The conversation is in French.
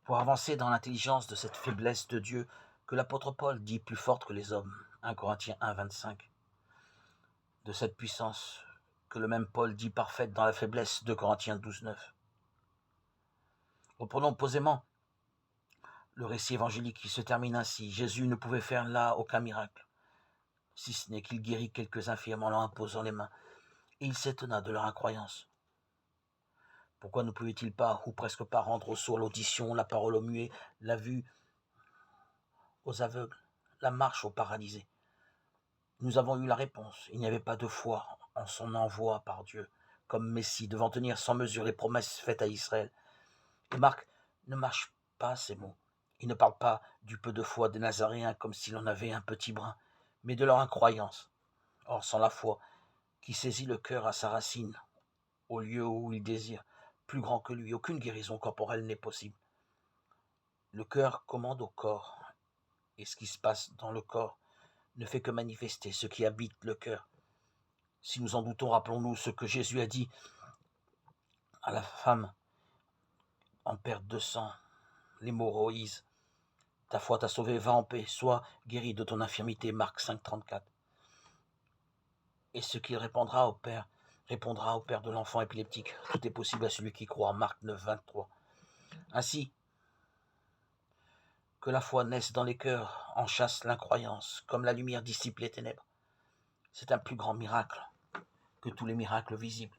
pour avancer dans l'intelligence de cette faiblesse de Dieu que l'apôtre Paul dit plus forte que les hommes, 1 Corinthiens 1, 25, de cette puissance que le même Paul dit parfaite dans la faiblesse, 2 Corinthiens 12, 9. Reprenons posément le récit évangélique qui se termine ainsi. Jésus ne pouvait faire là aucun miracle, si ce n'est qu'il guérit quelques infirmes en leur imposant les mains, et il s'étonna de leur incroyance. Pourquoi ne pouvait-il pas, ou presque pas, rendre aux sourds l'audition, la parole aux muets, la vue aux aveugles, la marche aux paralysés? Nous avons eu la réponse. Il n'y avait pas de foi en son envoi par Dieu comme Messie, devant tenir sans mesure les promesses faites à Israël. Et Marc ne mâche pas ces mots. Il ne parle pas du peu de foi des Nazaréens comme s'il en avait un petit brin, mais de leur incroyance. Or, sans la foi, qui saisit le cœur à sa racine, au lieu où il désire, plus grand que lui, aucune guérison corporelle n'est possible. Le cœur commande au corps, et ce qui se passe dans le corps ne fait que manifester ce qui habite le cœur. Si nous en doutons, rappelons-nous ce que Jésus a dit à la femme en perte de sang, l'hémorroïse. Ta foi t'a sauvé, va en paix, sois guéri de ton infirmité, Marc 5, 34. Et ce qu'il répondra au Père de l'enfant épileptique. Tout est possible à celui qui croit, Marc 9, 23. Ainsi, que la foi naisse dans les cœurs, en chasse l'incroyance, comme la lumière dissipe les ténèbres. C'est un plus grand miracle que tous les miracles visibles.